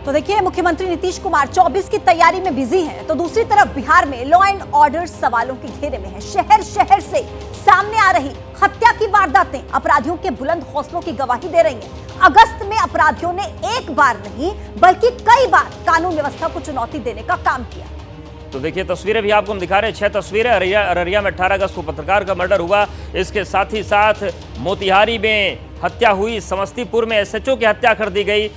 तो देखिए, मुख्यमंत्री नीतीश कुमार 24 की तैयारी में बिजी हैं, तो दूसरी तरफ बिहार में लॉ एंड ऑर्डर सवालों के घेरे में है। शहर शहर से सामने आ रही हत्या की वारदातें अपराधियों के बुलंद हौसलों की गवाही दे रही हैं। अगस्त में अपराधियों ने एक बार नहीं बल्कि कई बार कानून व्यवस्था को चुनौती देने का काम किया। तो देखिए, तस्वीरें भी आपको हम दिखा रहे हैं। 6 तस्वीरें। अररिया में 18 अगस्त को पत्रकार का मर्डर हुआ। इसके साथ ही साथ मोतिहारी में हत्या हुई, समस्तीपुर में एसएचओ की हत्या कर दी गई,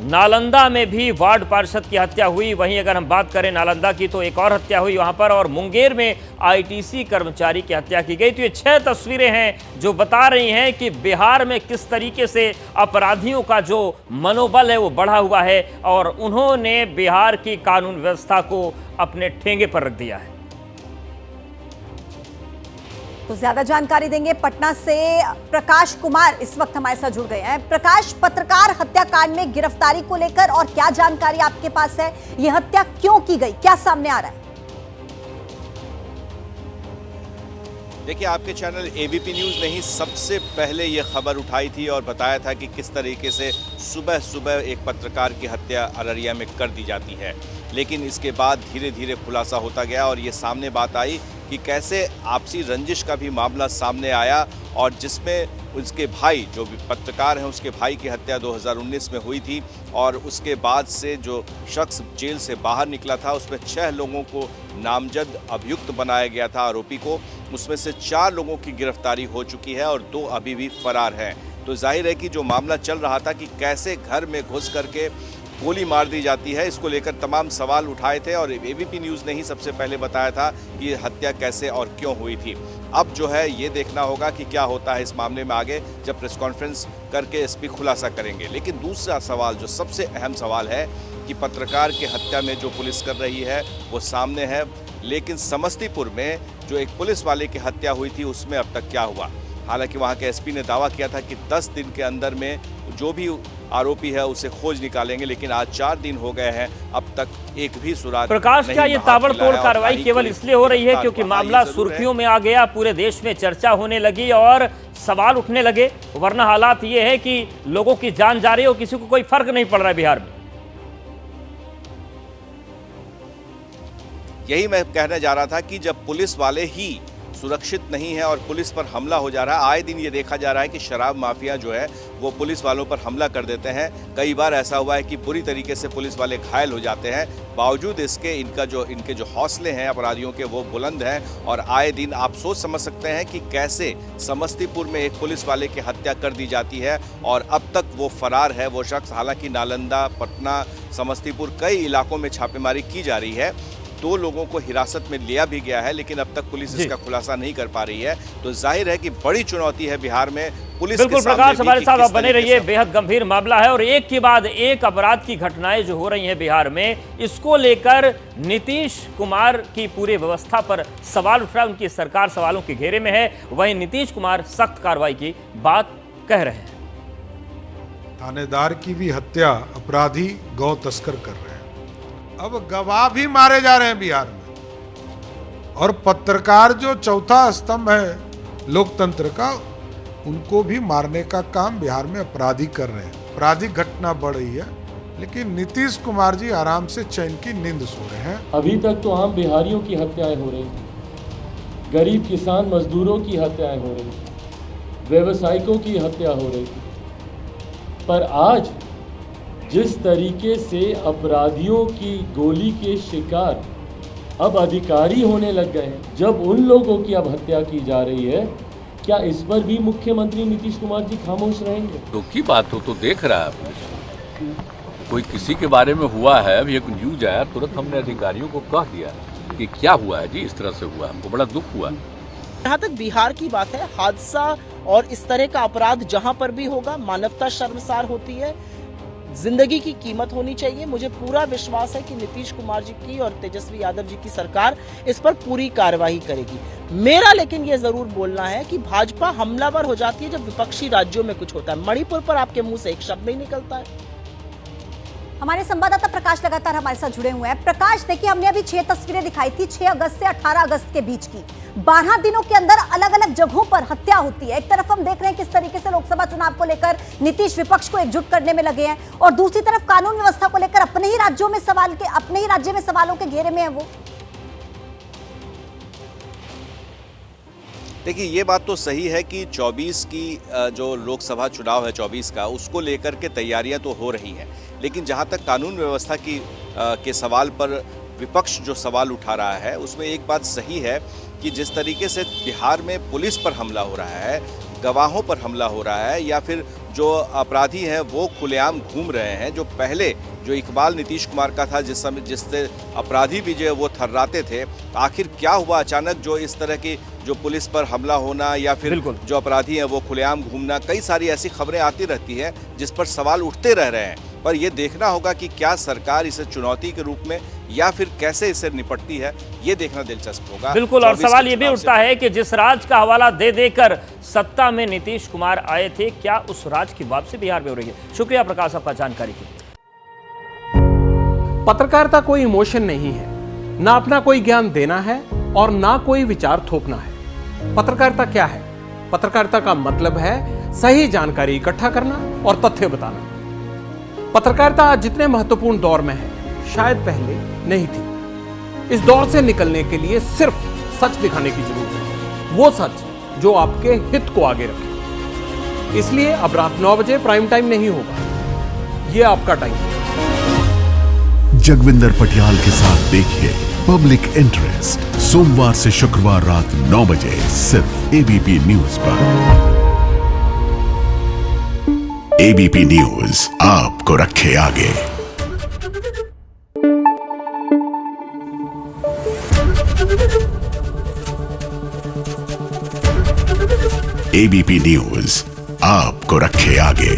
नालंदा में भी वार्ड पार्षद की हत्या हुई। वहीं अगर हम बात करें नालंदा की तो एक और हत्या हुई वहां पर, और मुंगेर में आईटीसी कर्मचारी की हत्या की गई। तो ये 6 तस्वीरें हैं जो बता रही हैं कि बिहार में किस तरीके से अपराधियों का जो मनोबल है वो बढ़ा हुआ है और उन्होंने बिहार की कानून व्यवस्था को अपने ठेंगे पर रख दिया है। तो ज्यादा जानकारी देंगे पटना से प्रकाश कुमार इस वक्त हमारे साथ जुड़ गए हैं। प्रकाश, पत्रकार हत्याकांड में गिरफ्तारी को लेकर और क्या जानकारी आपके पास है? यह हत्या क्यों की गई, क्या सामने आ रहा है? देखिए, आपके चैनल एबीपी न्यूज़ ने ही सबसे पहले ये खबर उठाई थी और बताया था कि किस तरीके से सुबह सुबह एक पत्रकार की हत्या अररिया में कर दी जाती है। लेकिन इसके बाद धीरे धीरे खुलासा होता गया और ये सामने बात आई कि कैसे आपसी रंजिश का भी मामला सामने आया और जिसमें उसके भाई, जो भी पत्रकार हैं, उसके भाई की हत्या 2019 में हुई थी और उसके बाद से जो शख्स जेल से बाहर निकला था उसमें 6 लोगों को नामजद अभियुक्त बनाया गया था आरोपी को। उसमें से 4 लोगों की गिरफ्तारी हो चुकी है और 2 अभी भी फरार हैं। तो जाहिर है कि जो मामला चल रहा था कि कैसे घर में घुस करके गोली मार दी जाती है, इसको लेकर तमाम सवाल उठाए थे और एबीपी न्यूज़ ने ही सबसे पहले बताया था कि ये हत्या कैसे और क्यों हुई थी। अब जो है ये देखना होगा कि क्या होता है इस मामले में आगे, जब प्रेस कॉन्फ्रेंस करके एसपी खुलासा करेंगे। लेकिन दूसरा सवाल, जो सबसे अहम सवाल है कि पत्रकार की हत्या में जो पुलिस कर रही है वो सामने है, लेकिन समस्तीपुर में जो एक पुलिस वाले की हत्या हुई थी उसमें अब तक क्या हुआ? हालांकि वहां के एसपी ने दावा किया था कि 10 दिन के अंदर में जो भी आरोपी है उसे खोज निकालेंगे, लेकिन आज 4 दिन हो गए हैं, अब तक एक भी सुराग प्रकाश, क्या ये ताबड़तोड़ कार्रवाई केवल इसलिए हो रही है क्योंकि मामला सुर्खियों में आ गया, पूरे देश में चर्चा होने लगी और सवाल उठने लगे? वरना हालात ये है कि लोगों की जान जा रही है और किसी को कोई फर्क नहीं पड़ रहा है बिहार में। यही मैं कहने जा रहा था कि जब पुलिस वाले ही सुरक्षित नहीं है और पुलिस पर हमला हो जा रहा है, आए दिन ये देखा जा रहा है कि शराब माफिया जो है वो पुलिस वालों पर हमला कर देते हैं। कई बार ऐसा हुआ है कि बुरी तरीके से पुलिस वाले घायल हो जाते हैं। बावजूद इसके इनके जो हौसले हैं अपराधियों के वो बुलंद हैं और आए दिन आप सोच समझ सकते हैं कि कैसे समस्तीपुर में एक पुलिस वाले की हत्या कर दी जाती है और अब तक वो फरार है वो शख्स। हालांकि नालंदा, पटना, समस्तीपुर कई इलाकों में छापेमारी की जा रही है, 2 लोगों को हिरासत में लिया भी गया है, लेकिन अब तक पुलिस इसका खुलासा नहीं कर पा रही है। तो जाहिर है कि बड़ी चुनौती है बिहार में पुलिस के सामने। बिल्कुल प्रकाश, हमारे साथ आप बने रहिए। बेहद गंभीर मामला है और एक के बाद एक अपराध की घटनाएं जो हो रही हैं बिहार में, इसको लेकर नीतीश कुमार की पूरी व्यवस्था पर सवाल उठ रहा है। उनकी सरकार सवालों के घेरे में है। वहीं नीतीश कुमार सख्त कार्रवाई की बात कह रहे हैं। थानेदार की भी हत्या अपराधी गौ तस्कर कर रहे हैं। अब गवाह भी मारे जा रहे हैं बिहार में और पत्रकार जो चौथा स्तंभ है लोकतंत्र का, उनको भी मारने का काम बिहार में अपराधी कर रहे हैं। आपराधिक घटना बढ़ रही है, लेकिन नीतीश कुमार जी आराम से चैन की नींद सो रहे हैं। अभी तक तो आम बिहारियों की हत्याएं हो रही, गरीब किसान मजदूरों की हत्याएं हो रही, व्यवसायिकों की हत्या हो रही, पर आज जिस तरीके से अपराधियों की गोली के शिकार अब अधिकारी होने लग गए हैं, जब उन लोगों की अब हत्या की जा रही है, क्या इस पर भी मुख्यमंत्री नीतीश कुमार जी खामोश रहेंगे? दुख की बात हो तो देख रहा है कोई किसी के बारे में हुआ है, अभी एक न्यूज आया, तुरंत हमने अधिकारियों को कह दिया कि क्या हुआ है जी, इस तरह से हुआ, हमको बड़ा दुख हुआ। जहाँ तक बिहार की बात है, हादसा और इस तरह का अपराध जहाँ पर भी होगा, मानवता शर्मसार होती है, जिंदगी की कीमत होनी चाहिए। मुझे पूरा विश्वास है कि नीतीश कुमार जी की और तेजस्वी यादव जी की सरकार इस पर पूरी कार्रवाई करेगी। मेरा लेकिन ये जरूर बोलना है कि भाजपा हमलावर हो जाती है जब विपक्षी राज्यों में कुछ होता है। मणिपुर पर आपके मुंह से एक शब्द नहीं निकलता है। हमारे संवाददाता प्रकाश लगातार हमारे साथ जुड़े हुए हैं। प्रकाश, देखिए हमने अभी 6 तस्वीरें दिखाई थी 6 अगस्त से 18 अगस्त के बीच की। 12 दिनों के अंदर अलग अलग जगहों पर हत्या होती है। एक तरफ हम देख रहे हैं किस तरीके से लोकसभा चुनाव को लेकर नीतीश विपक्ष को एकजुट करने में लगे हैं, और दूसरी तरफ कानून व्यवस्था को लेकर अपने ही राज्य में सवालों के घेरे में है वो। देखिए, ये बात तो सही है कि 24 की जो लोकसभा चुनाव है 24 का, उसको लेकर के तैयारियां तो हो रही हैं, लेकिन जहां तक कानून व्यवस्था की के सवाल पर विपक्ष जो सवाल उठा रहा है, उसमें एक बात सही है कि जिस तरीके से बिहार में पुलिस पर हमला हो रहा है, गवाहों पर हमला हो रहा है, या फिर जो अपराधी हैं वो खुलेआम घूम रहे हैं। जो पहले जो इकबाल नीतीश कुमार का था, जिस समय जिससे अपराधी भी जो है वो थर्राते थे, तो आखिर क्या हुआ अचानक जो इस तरह की जो पुलिस पर हमला होना या फिर जो अपराधी हैं वो खुलेआम घूमना, कई सारी ऐसी खबरें आती रहती है जिस पर सवाल उठते रह रहे हैं। पर ये देखना होगा कि क्या सरकार इसे चुनौती के रूप में या फिर कैसे इसे निपटती है, ये देखना दिलचस्प होगा। बिल्कुल, और सवाल ये भी उठता है कि जिस राज का हवाला दे देकर सत्ता में नीतीश कुमार आए थे, क्या उस राज की वापसी बिहार में हो रही है? शुक्रिया प्रकाश आपका जानकारी की। पत्रकारिता कोई इमोशन नहीं है, ना अपना कोई ज्ञान देना है और ना कोई विचार थोपना है। पत्रकारिता क्या है? पत्रकारिता का मतलब है सही जानकारी इकट्ठा करना और तथ्य बताना। पत्रकारिता आज जितने महत्वपूर्ण दौर में है, शायद पहले नहीं थी। इस दौर से निकलने के लिए सिर्फ सच दिखाने की जरूरत है, वो सच जो आपके हित को आगे रखे। इसलिए अब रात 9 बजे प्राइम टाइम नहीं होगा, ये आपका टाइम है। जगविंदर पटियाल के साथ देखिए पब्लिक इंटरेस्ट, सोमवार से शुक्रवार रात 9 बजे सिर्फ एबीपी न्यूज पर। एबीपी न्यूज आपको रखे आगे। एबीपी न्यूज आपको रखे आगे।